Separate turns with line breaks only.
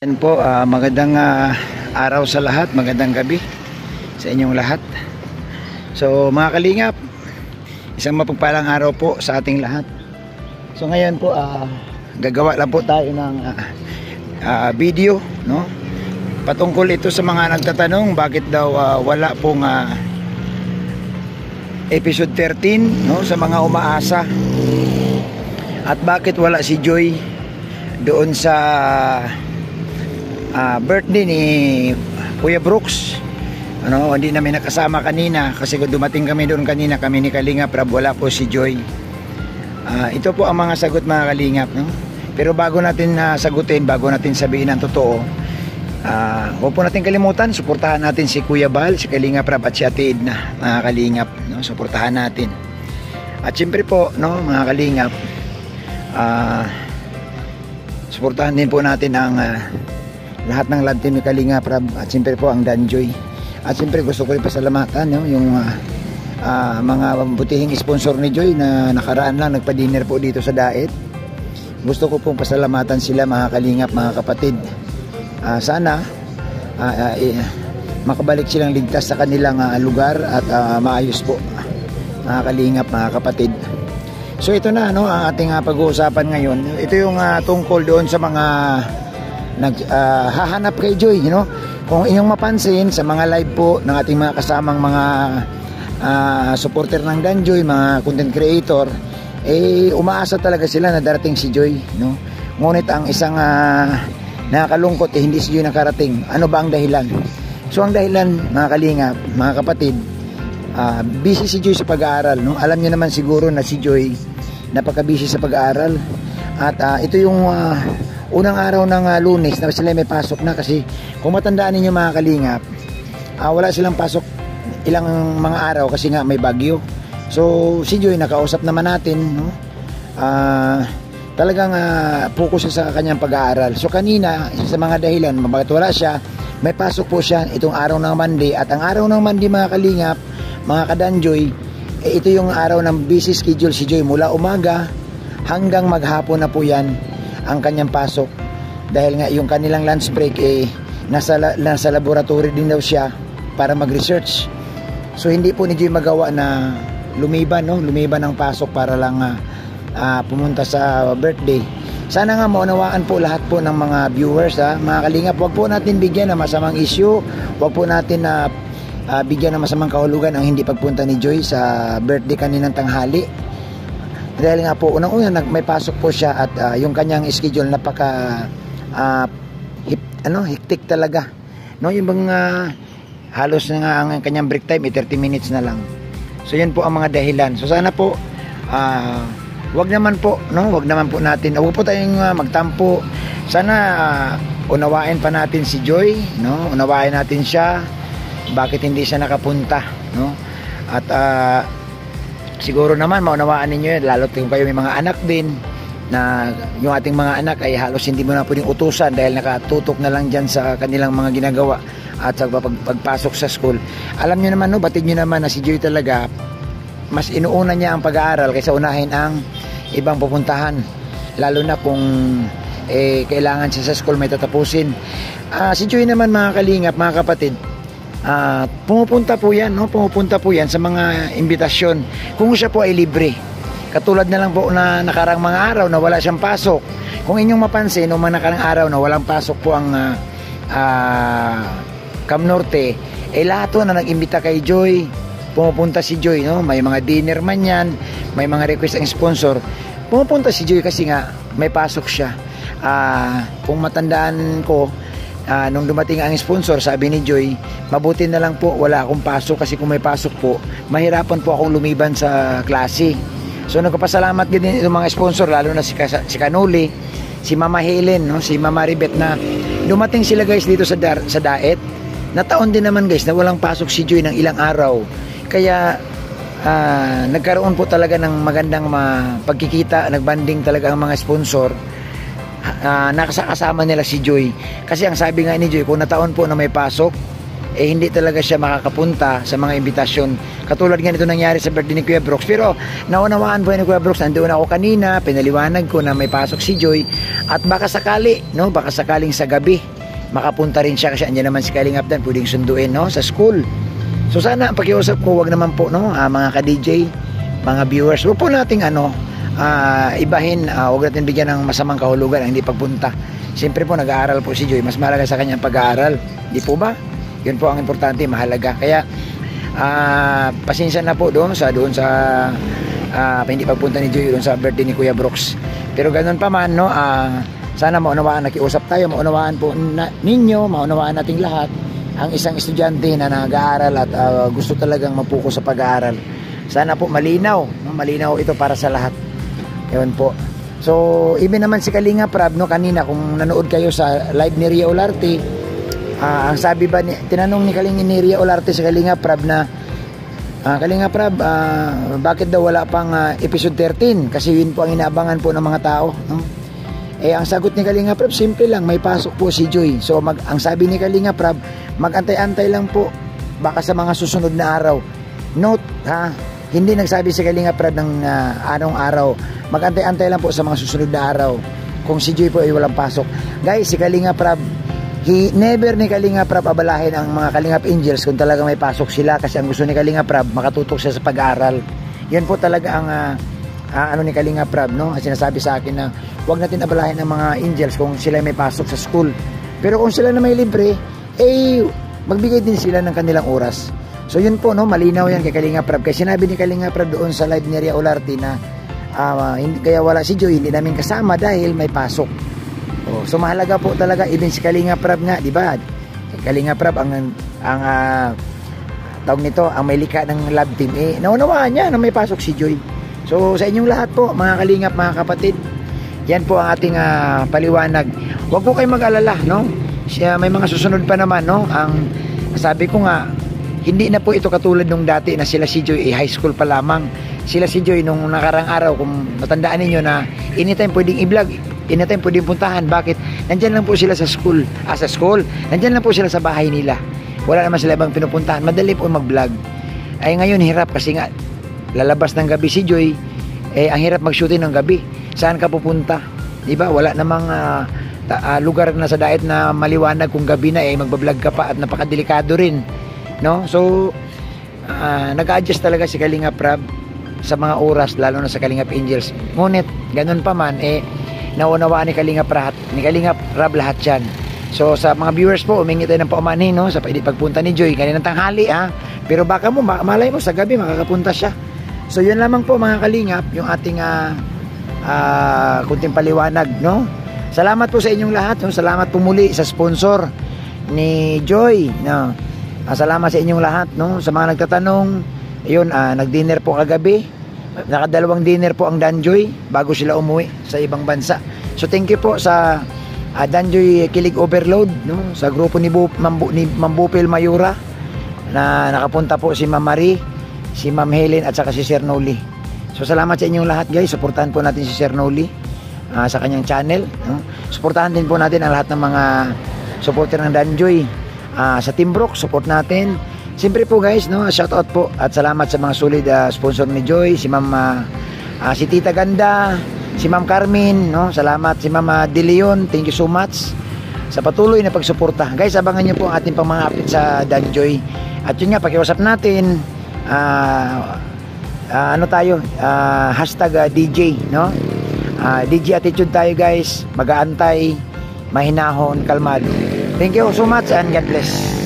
Yan po, magandang araw sa lahat, magandang gabi sa inyong lahat. So mga kalingap, isang mapagpalang araw po sa ating lahat. So ngayon po, gagawa lang po tayo ng video, no? Patungkol ito sa mga nagtatanong bakit daw wala pong episode 13, no? Sa mga umaasa. At bakit wala si Joy doon sa birthday ni Kuya Brooks. Hindi namin nakasama kanina kasi dumating kami doon kanina, kami ni Kalingap Rab, wala po si Joy. Ito po ang mga sagot, mga Kalingap, no? Pero bago natin sagutin, bago natin sabihin ang totoo, huwag po natin kalimutan, suportahan natin si Kuya Bal, si Kalingap Rab at si Ate Edna, mga Kalingap, no? Suportahan natin. At siyempre po, no, mga Kalingap, suportahan din po natin ang lahat ng love team ni Kalingap Rab at siyempre po ang Danjoy. At siyempre gusto ko rin pasalamatan, no, yung mga butihing sponsor ni Joy na nakaraan lang nagpa-dinner po dito sa Daet. Gusto ko pong pasalamatan sila, mga Kalingap, mga kapatid. Sana makabalik silang ligtas sa kanilang lugar at maayos po, mga Kalingap, mga kapatid. So ito na, no, ang ating pag-uusapan ngayon. Ito yung tungkol doon sa mga hahanap kay Joy, you know? Kung inyong mapansin sa mga live po ng ating mga kasamang mga supporter ng Danjoy, mga content creator, umaasa talaga sila na darating si Joy, no? Ngunit ang isang nakakalungkot, hindi si Joy nakarating. Ano ba ang dahilan? So ang dahilan, mga Kalingap, mga kapatid, busy si Joy sa pag-aaral, no? Alam niyo naman siguro na si Joy napaka-busy sa pag-aaral. At ito yung unang araw ng Lunes na sila may pasok na, kasi kung matandaan ninyo, mga Kalingap, wala silang pasok ilang mga araw kasi nga may bagyo. So si Joy nakausap naman natin, no? Talagang focus sa kanyang pag-aaral. So kanina, sa mga dahilan bakit wala siya, may pasok po siya itong araw ng Monday. At ang araw ng Monday, mga Kalingap, mga kadanjoy, ito yung araw ng busy schedule si Joy. Mula umaga hanggang maghapon na po yan ang kanyang pasok, dahil nga yung kanilang lunch break nasa laboratory din daw siya para mag-research. So hindi po ni Joy magawa na lumiban, no? Lumiban ng pasok para lang pumunta sa birthday. Sana nga maunawaan po lahat po ng mga viewers, mga Kalingap. Huwag po natin bigyan ng masamang issue, huwag po natin bigyan ng masamang kahulugan ang hindi pagpunta ni Joy sa birthday kaninang tanghali. Dahil nga po, unang-una may pasok po siya at yung kanyang schedule napaka hektik talaga, no? Yung bang halos na nga ang kanyang break time 30 minutes na lang. So yan po ang mga dahilan. So sana po wag naman po, no? Wag naman po natin, wag po tayong magtampo. Sana unawain pa natin si Joy, no? Unawain natin siya bakit hindi siya nakapunta, no? At siguro naman maunawaan ninyo yun, lalo kung kayo may mga anak din, na yung ating mga anak ay halos hindi mo na pwedeng utusan dahil nakatutok na lang dyan sa kanilang mga ginagawa at sa pagpasok sa school. Alam nyo naman, no, batid nyo naman na si Joy talaga, mas inuuna niya ang pag-aaral kaysa unahin ang ibang pupuntahan, lalo na kung kailangan siya sa school may tatapusin. Si Joy naman, mga Kalingap, mga kapatid, pumupunta po yan, no? Pumupunta po yan sa mga imbitasyon kung siya po ay libre. Katulad na lang po na nakarang mga araw na wala siyang pasok. Kung inyong mapansin, noong mga nakarang araw na walang pasok po ang Cam Norte, lahat to na nag-imbita kay Joy, pumupunta si Joy, no? May mga dinner man yan, may mga request ang sponsor, pumupunta si Joy kasi nga may pasok siya. Kung matandaan ko, nung dumating ang sponsor, sabi ni Joy, mabuti na lang po wala akong pasok kasi kung may pasok po, mahirapan po akong lumiban sa klase. So nagpapasalamat din itong mga sponsor, lalo na si Kanuli, si Mama Helen, no? Si Mama Ribet, na dumating sila guys dito sa Daet. Nataon din naman guys na walang pasok si Joy ng ilang araw. Kaya nagkaroon po talaga ng magandang pagkikita, nagbanding talaga ang mga sponsor. Nakasama nila si Joy kasi ang sabi nga ni Joy, kung nataon po na may pasok, hindi talaga siya makakapunta sa mga imbitasyon. Katulad nga nito nangyari sa birthday ni Kuya Brooks. Pero naunawaan po ni Kuya Brooks, nandoon ako kanina, pinaliwanag ko na may pasok si Joy, at baka sakali, no, baka sakaling sa gabi makapunta rin siya kasi andyan naman si Kalingap Dan, pwedeng sunduin, no, sa school. So sana ang pakiusap ko, wag naman po, no, mga ka-DJ, mga viewers, wag po nating ibahin, wag natin bigyan ng masamang kahulugan ang hindi pagpunta. Siyempre po nag-aaral po si Joy, mas mahalaga sa kanyang pag-aaral, di po ba? Yun po ang importante, mahalaga. Kaya pasensya na po doon sa hindi pagpunta ni Joy doon sa birthday ni Kuya Brooks. Pero ganun pa man, no, sana maunawaan, nakiusap tayo, maunawaan po ninyo, maunawaan nating lahat ang isang estudyante na nag-aaral at gusto talagang mapuko sa pag-aaral. Sana po malinaw, no? Malinaw ito para sa lahat. Yun po. So, even naman si Kalinga Prab, no, kanina kung nanood kayo sa live ni Ria Olarte, ang sabi ba, tinanong ni Ria Olarte sa Kalinga Prab na, Kalinga Prab, bakit daw wala pang episode 13? Kasi yun po ang inaabangan po ng mga tao, no? Ang sagot ni Kalinga Prab, simple lang, may pasok po si Joy. So, ang sabi ni Kalinga Prab, mag-antay-antay lang po, baka sa mga susunod na araw. Note, hindi nagsabi si Kalinga Prab ng anong araw. Mag-antay-antay lang po sa mga susunod na araw kung si Joy po ay walang pasok. Guys, si Kalinga Prab, never ni Kalinga Prab abalahin ang mga Kalingap Angels kung talaga may pasok sila, kasi ang gusto ni Kalinga Prab, makatutok siya sa pag-aaral. Yan po talaga ang ni Kalinga Prab, no? Sinasabi sa akin na huwag natin abalahin ang mga Angels kung sila may pasok sa school. Pero kung sila na may libre, magbigay din sila ng kanilang oras. So yun po, no, malinaw yan kay Kalinga Prab. Kasi sinabi ni Kalinga Prab doon sa live ni Ria Olarte na kaya wala si Joy, hindi namin kasama dahil may pasok. So mahalaga po talaga, even si Kalinga Prab nga, di ba? Kalinga Prab ang tawag nito, ang may likha ng love team, naunawaan niya na may pasok si Joy. So sa inyong lahat po, mga Kalingap, mga kapatid, yan po ang ating paliwanag. Huwag po kayong mag-alala, no? May mga susunod pa naman, no? Ang sabi ko nga, hindi na po ito katulad nung dati na sila si Joy high school pa lamang. Sila si Joy nung nakarang araw, kung matandaan ninyo na anytime pwedeng i-vlog, anytime pwedeng puntahan. Bakit? Nandyan lang po sila sa school. Nandyan lang po sila sa bahay nila. Wala naman sila ibang pinupuntahan. Madali po mag-vlog. Ay ngayon hirap kasi nga lalabas ng gabi si Joy, ang hirap mag-shooting ng gabi. Saan ka pupunta? Diba? Wala namang lugar na sa daet na maliwanag kung gabi na magbablog ka pa, at napakadelikado rin, no? So nag-adjust talaga si Kalinga Prab sa mga oras, lalo na sa Kalingap Angels. Ngunit ganun pa man, naunawaan ni Kalinga Prab lahat yan. So sa mga viewers po, umingi tayo ng paumanhin, no, sa pagpunta ni Joy kaninang tanghali, pero baka mo, malay mo sa gabi makakapunta siya. So yun lamang po, mga Kalingap, yung ating kunting paliwanag, no? Salamat po sa inyong lahat, no? Salamat po muli sa sponsor ni Joy, no? Salamat sa inyong lahat, no? Sa mga nagtatanong, yun, nag-dinner po kagabi. Nakadalawang dinner po ang Danjoy bago sila umuwi sa ibang bansa. So thank you po sa Danjoy Kilig Overload, no? Sa grupo ni Mambupil Mayura, na nakapunta po si Ma'am Marie, si Ma'am Helen, at saka si Sir Noli. So salamat sa inyong lahat, guys. Suportahan po natin si Sir Noli sa kanyang channel, no? Suportahan din po natin ang lahat ng mga supporter ng Danjoy. Sa Team Brook, support natin. Siyempre po, guys, no, shout out po at salamat sa mga solid sponsor ni Joy, si Ma'am si Tita Ganda, si Ma'am Carmen, no? Salamat, si Ma'am De Leon, thank you so much sa patuloy na pagsuporta. Guys, abangan niyo po ang ating pang mga update sa Danjoy. At yun nga, pakiusap natin, hashtag DJ, no? DJ attitude tayo, guys. Mag-aantay, mahinahon, kalmado. Thank you so much and God bless.